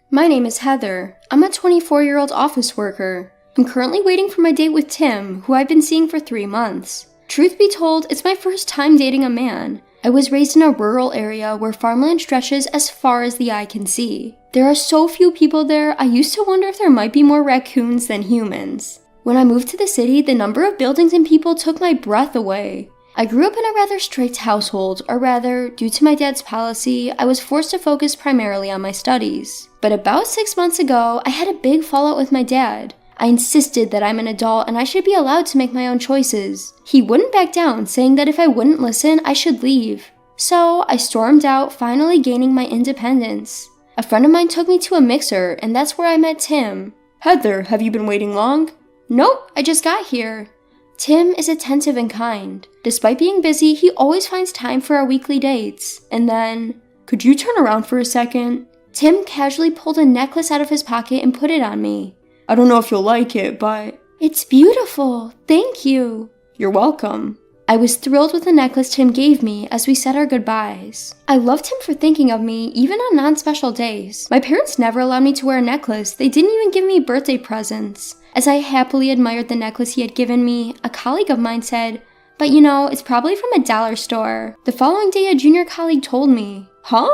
My name is Heather. I'm a 24-year-old office worker. I'm currently waiting for my date with Tim, who I've been seeing for 3 months. Truth be told, it's my first time dating a man. I was raised in a rural area where farmland stretches as far as the eye can see. There are so few people there, I used to wonder if there might be more raccoons than humans. When I moved to the city, the number of buildings and people took my breath away. I grew up in a rather strict household, or rather, due to my dad's policy, I was forced to focus primarily on my studies. But about 6 months ago, I had a big fallout with my dad. I insisted that I'm an adult and I should be allowed to make my own choices. He wouldn't back down, saying that if I wouldn't listen, I should leave. So I stormed out, finally gaining my independence. A friend of mine took me to a mixer, and that's where I met Tim. Heather, have you been waiting long? Nope, I just got here. Tim is attentive and kind. Despite being busy, he always finds time for our weekly dates. And then, could you turn around for a second? Tim casually pulled a necklace out of his pocket and put it on me. I don't know if you'll like it, but... It's beautiful. Thank you. You're welcome. I was thrilled with the necklace Tim gave me as we said our goodbyes. I loved him for thinking of me, even on non-special days. My parents never allowed me to wear a necklace. They didn't even give me birthday presents. As I happily admired the necklace he had given me, a colleague of mine said, "But you know, it's probably from a dollar store." The following day, a junior colleague told me. Huh?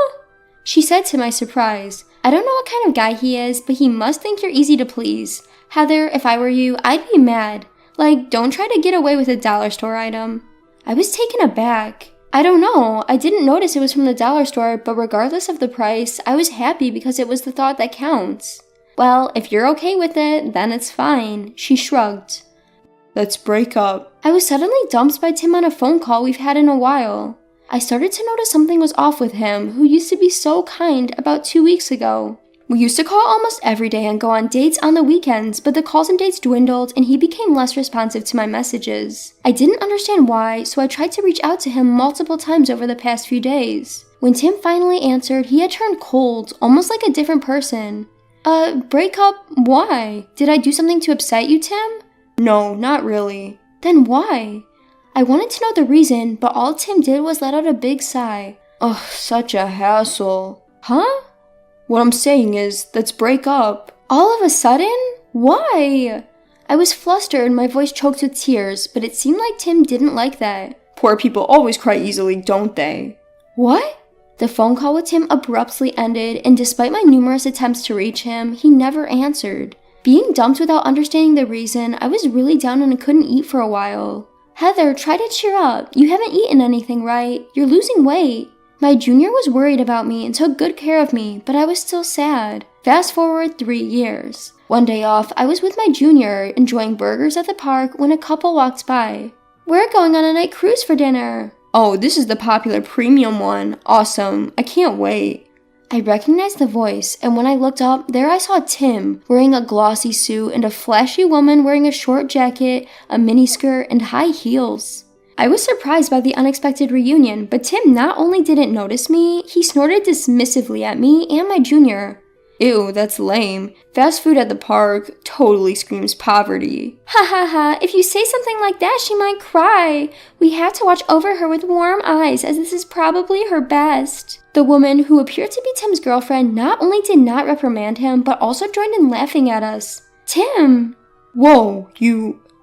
She said to my surprise, "I don't know what kind of guy he is, but he must think you're easy to please. Heather, if I were you, I'd be mad. Like, don't try to get away with a dollar store item." I was taken aback. I don't know, I didn't notice it was from the dollar store, but regardless of the price, I was happy because it was the thought that counts. "Well, if you're okay with it, then it's fine," she shrugged. Let's break up. I was suddenly dumped by Tim on a phone call we've had in a while. I started to notice something was off with him, who used to be so kind about 2 weeks ago. We used to call almost every day and go on dates on the weekends, but the calls and dates dwindled and he became less responsive to my messages. I didn't understand why, so I tried to reach out to him multiple times over the past few days. When Tim finally answered, he had turned cold, almost like a different person. Break up? Why? Did I do something to upset you, Tim? No, not really. Then why? I wanted to know the reason, but all Tim did was let out a big sigh. Ugh, such a hassle. Huh? What I'm saying is, let's break up. All of a sudden? Why? I was flustered and my voice choked with tears, but it seemed like Tim didn't like that. Poor people always cry easily, don't they? What? The phone call with Tim abruptly ended, and despite my numerous attempts to reach him, he never answered. Being dumped without understanding the reason, I was really down and I couldn't eat for a while. "Heather, try to cheer up. You haven't eaten anything, right? You're losing weight." My junior was worried about me and took good care of me, but I was still sad. Fast forward 3 years. One day off, I was with my junior, enjoying burgers at the park when a couple walked by. "We're going on a night cruise for dinner." Oh, this is the popular premium one. Awesome. I can't wait. I recognized the voice, and when I looked up, there I saw Tim, wearing a glossy suit and a flashy woman wearing a short jacket, a miniskirt, and high heels. I was surprised by the unexpected reunion, but Tim not only didn't notice me, he snorted dismissively at me and my junior. Ew, that's lame. Fast food at the park totally screams poverty. Ha ha ha, if you say something like that, she might cry. We have to watch over her with warm eyes, as this is probably her best. The woman, who appeared to be Tim's girlfriend, not only did not reprimand him, but also joined in laughing at us. Tim! Whoa,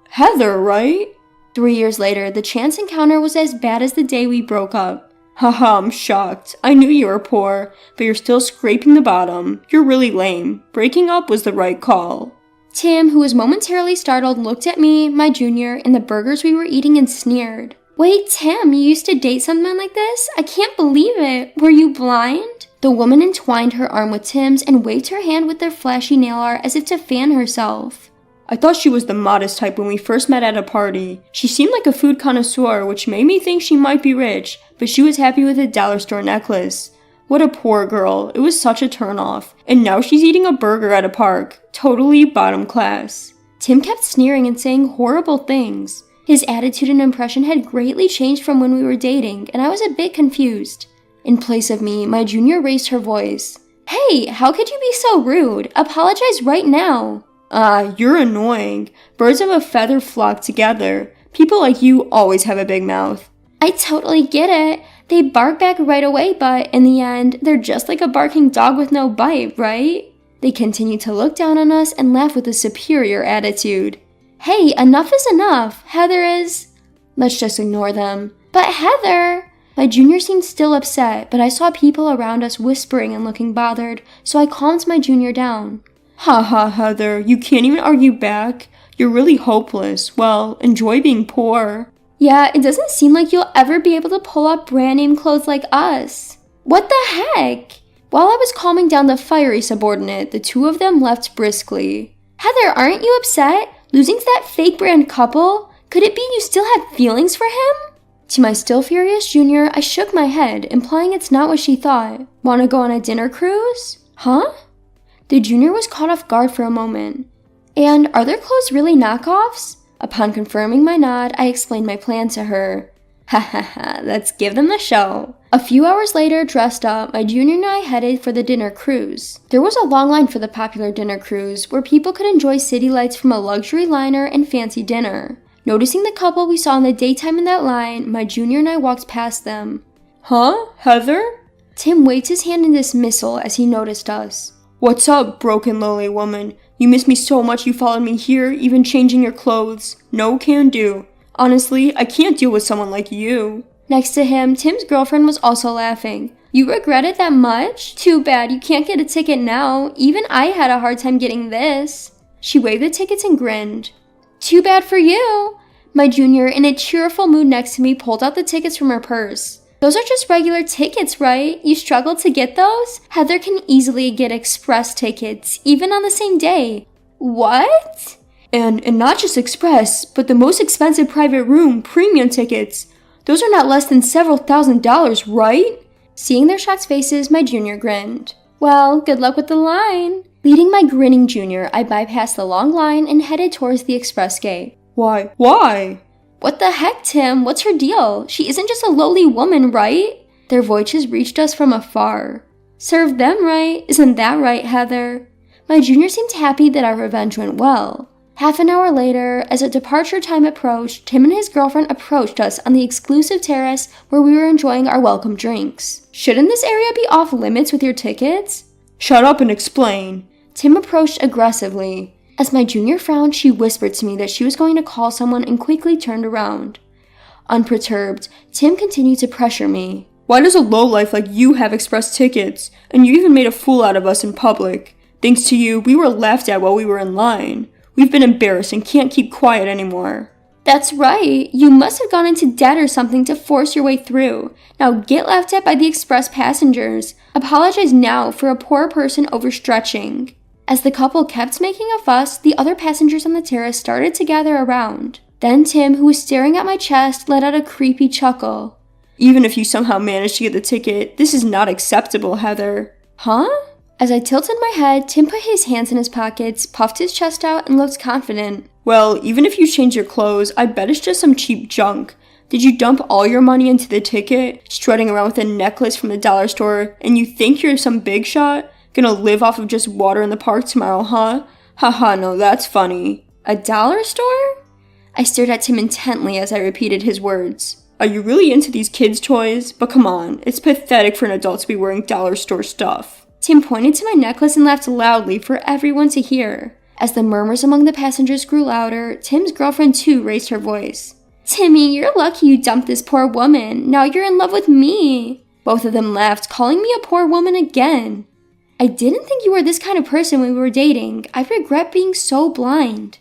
Heather, right? 3 years later, the chance encounter was as bad as the day we broke up. Haha, I'm shocked. I knew you were poor, but you're still scraping the bottom. You're really lame. Breaking up was the right call. Tim, who was momentarily startled, looked at me, my junior, and the burgers we were eating and sneered. "Wait, Tim, you used to date someone like this? I can't believe it. Were you blind?" The woman entwined her arm with Tim's and waved her hand with their flashy nail art as if to fan herself. I thought she was the modest type when we first met at a party. She seemed like a food connoisseur, which made me think she might be rich, but she was happy with a dollar store necklace. What a poor girl. It was such a turnoff. And now she's eating a burger at a park. Totally bottom class. Tim kept sneering and saying horrible things. His attitude and impression had greatly changed from when we were dating, and I was a bit confused. In place of me, my junior raised her voice. "Hey, how could you be so rude? Apologize right now." You're annoying. Birds of a feather flock together. People like you always have a big mouth. I totally get it. They bark back right away, but in the end, they're just like a barking dog with no bite, right? They continued to look down on us and laugh with a superior attitude. Hey, enough is enough. Heather is... Let's just ignore them. But Heather... My junior seemed still upset, but I saw people around us whispering and looking bothered, so I calmed my junior down. Haha, Heather, you can't even argue back. You're really hopeless. Well, enjoy being poor. Yeah, it doesn't seem like you'll ever be able to pull off brand name clothes like us. What the heck? While I was calming down the fiery subordinate, the two of them left briskly. Heather, aren't you upset? Losing to that fake brand couple? Could it be you still have feelings for him? To my still furious junior, I shook my head, implying it's not what she thought. Wanna go on a dinner cruise? Huh? The junior was caught off guard for a moment. And are their clothes really knockoffs? Upon confirming my nod, I explained my plan to her. Ha ha ha, let's give them the show. A few hours later, dressed up, my junior and I headed for the dinner cruise. There was a long line for the popular dinner cruise, where people could enjoy city lights from a luxury liner and fancy dinner. Noticing the couple we saw in the daytime in that line, my junior and I walked past them. Huh? Heather? Tim waved his hand in dismissal as he noticed us. What's up, broken lowly woman? You miss me so much you followed me here, even changing your clothes. No can do. Honestly, I can't deal with someone like you. Next to him, Tim's girlfriend was also laughing. You regret it that much? Too bad you can't get a ticket now. Even I had a hard time getting this. She waved the tickets and grinned. Too bad for you. My junior, in a cheerful mood next to me, pulled out the tickets from her purse. Those are just regular tickets, right? You struggled to get those? Heather can easily get express tickets, even on the same day. What? And not just express, but the most expensive private room, premium tickets. Those are not less than several $1,000s, right? Seeing their shocked faces, my junior grinned. Well, good luck with the line. Leading my grinning junior, I bypassed the long line and headed towards the express gate. Why? Why? What the heck, Tim? What's her deal? She isn't just a lowly woman, right? Their voices reached us from afar. Serve them right. Isn't that right, Heather? My junior seemed happy that our revenge went well. Half an hour later, as our departure time approached, Tim and his girlfriend approached us on the exclusive terrace where we were enjoying our welcome drinks. Shouldn't this area be off limits with your tickets? Shut up and explain. Tim approached aggressively. As my junior frowned, she whispered to me that she was going to call someone and quickly turned around. Unperturbed, Tim continued to pressure me. Why does a lowlife like you have express tickets? And you even made a fool out of us in public. Thanks to you, we were laughed at while we were in line. We've been embarrassed and can't keep quiet anymore. That's right. You must have gone into debt or something to force your way through. Now get laughed at by the express passengers. Apologize now for a poor person overstretching. As the couple kept making a fuss, the other passengers on the terrace started to gather around. Then Tim, who was staring at my chest, let out a creepy chuckle. Even if you somehow managed to get the ticket, this is not acceptable, Heather. Huh? As I tilted my head, Tim put his hands in his pockets, puffed his chest out, and looked confident. Well, even if you change your clothes, I bet it's just some cheap junk. Did you dump all your money into the ticket, strutting around with a necklace from the dollar store, and you think you're some big shot? Gonna live off of just water in the park tomorrow, huh? Haha, no, that's funny. A dollar store? I stared at Tim intently as I repeated his words. Are you really into these kids' toys? But come on, it's pathetic for an adult to be wearing dollar store stuff. Tim pointed to my necklace and laughed loudly for everyone to hear. As the murmurs among the passengers grew louder, Tim's girlfriend too raised her voice. Timmy, you're lucky you dumped this poor woman. Now you're in love with me. Both of them laughed, calling me a poor woman again. I didn't think you were this kind of person when we were dating. I regret being so blind.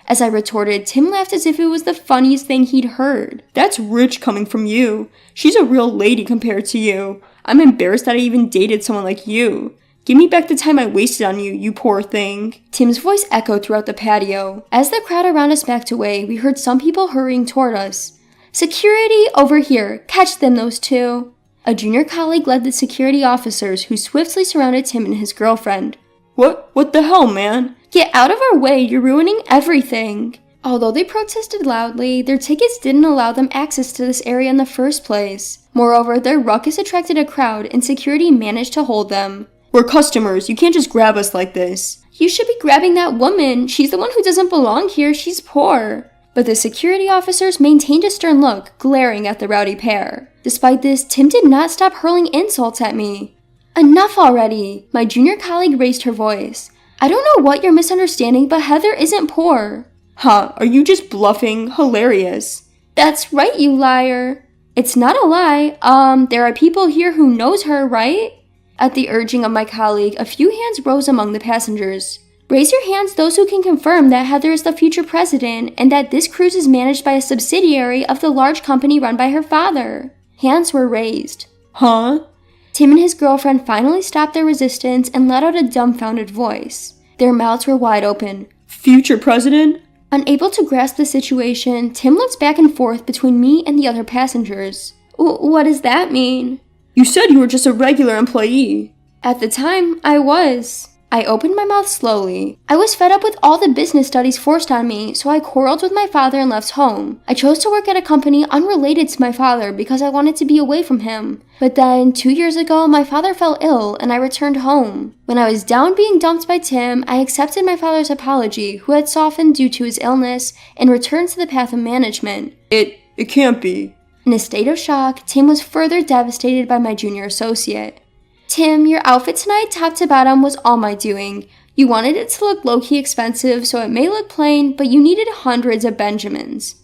As I retorted, Tim laughed as if it was the funniest thing he'd heard. That's rich coming from you. She's a real lady compared to you. I'm embarrassed that I even dated someone like you. Give me back the time I wasted on you, you poor thing. Tim's voice echoed throughout the patio. As the crowd around us backed away, we heard some people hurrying toward us. Security, over here. Catch them, those two. A junior colleague led the security officers who swiftly surrounded Tim and his girlfriend. What the hell, man? Get out of our way, you're ruining everything. Although they protested loudly, their tickets didn't allow them access to this area in the first place. Moreover, their ruckus attracted a crowd and security managed to hold them. We're customers, you can't just grab us like this. You should be grabbing that woman. She's the one who doesn't belong here, she's poor. But the security officers maintained a stern look, glaring at the rowdy pair. Despite this, Tim did not stop hurling insults at me. Enough already! My junior colleague raised her voice. I don't know what you're misunderstanding, but Heather isn't poor. Huh, are you just bluffing? Hilarious. That's right, you liar. It's not a lie. There are people here who knows her, right? At the urging of my colleague, a few hands rose among the passengers. Raise your hands those who can confirm that Heather is the future president and that this cruise is managed by a subsidiary of the large company run by her father. Hands were raised. Huh? Tim and his girlfriend finally stopped their resistance and let out a dumbfounded voice. Their mouths were wide open. Future president? Unable to grasp the situation, Tim looked back and forth between me and the other passengers. What does that mean? You said you were just a regular employee. At the time, I was. I opened my mouth slowly. I was fed up with all the business studies forced on me, so I quarreled with my father and left home. I chose to work at a company unrelated to my father because I wanted to be away from him. But then, 2 years ago, my father fell ill and I returned home. When I was down being dumped by Tim, I accepted my father's apology, who had softened due to his illness, and returned to the path of management. It can't be. In a state of shock, Tim was further devastated by my junior associate. Tim, your outfit tonight, top to bottom, was all my doing. You wanted it to look low-key expensive, so it may look plain, but you needed hundreds of Benjamins.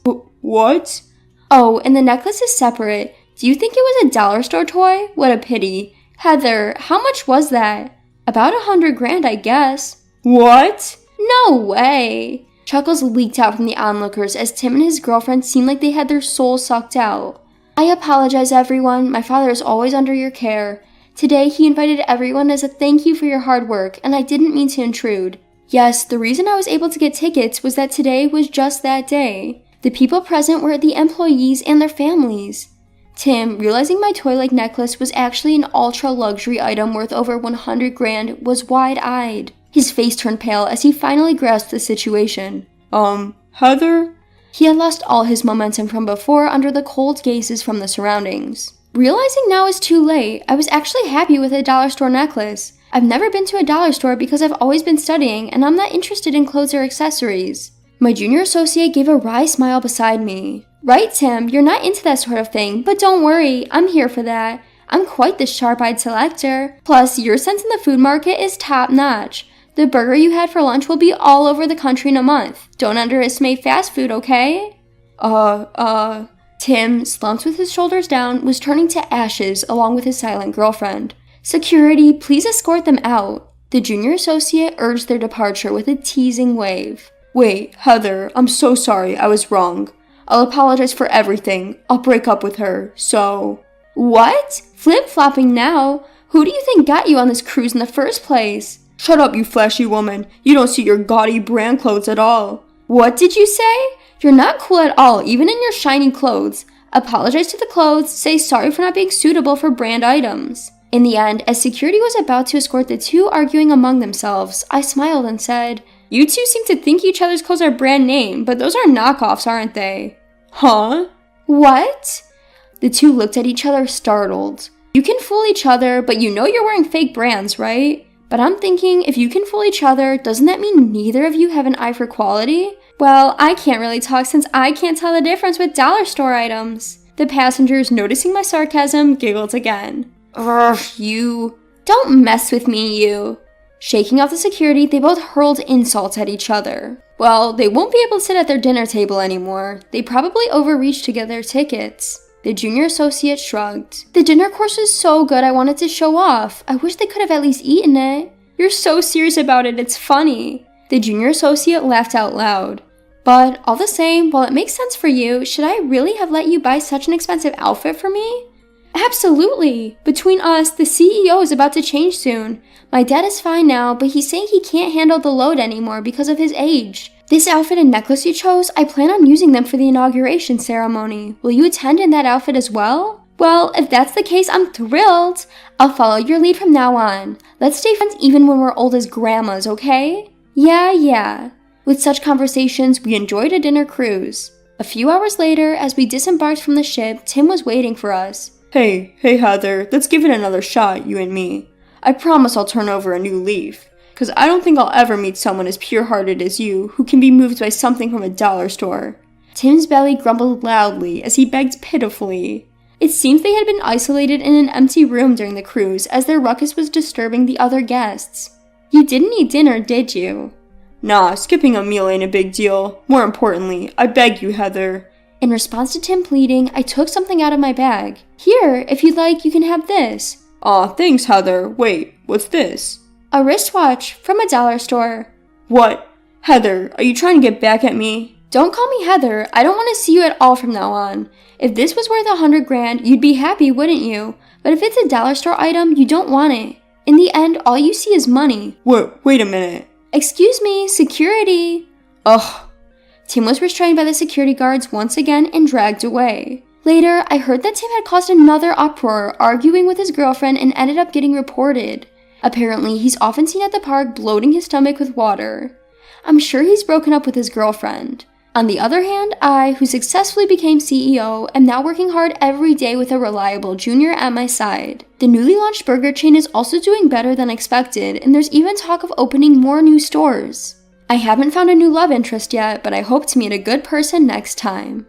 What? Oh, and the necklace is separate. Do you think it was a dollar store toy? What a pity. Heather, how much was that? About $100,000, I guess. What? No way. Chuckles leaked out from the onlookers as Tim and his girlfriend seemed like they had their souls sucked out. I apologize, everyone. My father is always under your care. Today, he invited everyone as a thank you for your hard work, and I didn't mean to intrude. Yes, the reason I was able to get tickets was that today was just that day. The people present were the employees and their families. Tim, realizing my toy-like necklace was actually an ultra-luxury item worth over $100,000, was wide-eyed. His face turned pale as he finally grasped the situation. Heather? He had lost all his momentum from before under the cold gazes from the surroundings. Realizing now is too late, I was actually happy with a dollar store necklace. I've never been to a dollar store because I've always been studying and I'm not interested in clothes or accessories. My junior associate gave a wry smile beside me. Right, Tim, you're not into that sort of thing, but don't worry, I'm here for that. I'm quite the sharp-eyed selector. Plus, your sense in the food market is top-notch. The burger you had for lunch will be all over the country in a month. Don't underestimate fast food, okay? Tim, slumped with his shoulders down, was turning to ashes along with his silent girlfriend. Security, please escort them out. The junior associate urged their departure with a teasing wave. Wait, Heather, I'm so sorry, I was wrong. I'll apologize for everything. I'll break up with her, so... What? Flip-flopping now? Who do you think got you on this cruise in the first place? Shut up, you flashy woman. You don't see your gaudy brand clothes at all. What did you say? You're not cool at all, even in your shiny clothes. Apologize to the clothes, say sorry for not being suitable for brand items. In the end, as security was about to escort the two arguing among themselves, I smiled and said, You two seem to think each other's clothes are brand name, but those are knockoffs, aren't they? Huh? What? The two looked at each other startled. You can fool each other, but you know you're wearing fake brands, right? But I'm thinking, if you can fool each other, doesn't that mean neither of you have an eye for quality? Well, I can't really talk since I can't tell the difference with dollar store items. The passengers, noticing my sarcasm, giggled again. You. Don't mess with me, you. Shaking off the security, they both hurled insults at each other. Well, they won't be able to sit at their dinner table anymore. They probably overreached to get their tickets. The junior associate shrugged. The dinner course was so good I wanted to show off. I wish they could have at least eaten it. You're so serious about it, it's funny. The junior associate laughed out loud. But all the same, while it makes sense for you, should I really have let you buy such an expensive outfit for me? Absolutely. Between us, the CEO is about to change soon. My dad is fine now, but he's saying he can't handle the load anymore because of his age. This outfit and necklace you chose, I plan on using them for the inauguration ceremony. Will you attend in that outfit as well? Well, if that's the case, I'm thrilled. I'll follow your lead from now on. Let's stay friends even when we're old as grandmas, okay? Yeah. With such conversations, we enjoyed a dinner cruise. A few hours later, as we disembarked from the ship, Tim was waiting for us. Hey Heather, let's give it another shot, you and me. I promise I'll turn over a new leaf. 'Cause I don't think I'll ever meet someone as pure-hearted as you, who can be moved by something from a dollar store. Tim's belly grumbled loudly as he begged pitifully. It seems they had been isolated in an empty room during the cruise as their ruckus was disturbing the other guests. You didn't eat dinner, did you? Nah, skipping a meal ain't a big deal. More importantly, I beg you, Heather. In response to Tim pleading, I took something out of my bag. Here, if you'd like, you can have this. Aw, thanks, Heather. Wait, what's this? A wristwatch from a dollar store. What? Heather, are you trying to get back at me? Don't call me Heather. I don't want to see you at all from now on. If this was worth $100 grand, you'd be happy, wouldn't you? But if it's a dollar store item, you don't want it. In the end, all you see is money. Wait a minute. Excuse me, security. Ugh. Tim was restrained by the security guards once again and dragged away. Later, I heard that Tim had caused another uproar, arguing with his girlfriend, and ended up getting reported. Apparently, he's often seen at the park bloating his stomach with water. I'm sure he's broken up with his girlfriend. On the other hand, I, who successfully became CEO, am now working hard every day with a reliable junior at my side. The newly launched burger chain is also doing better than expected, and there's even talk of opening more new stores. I haven't found a new love interest yet, but I hope to meet a good person next time.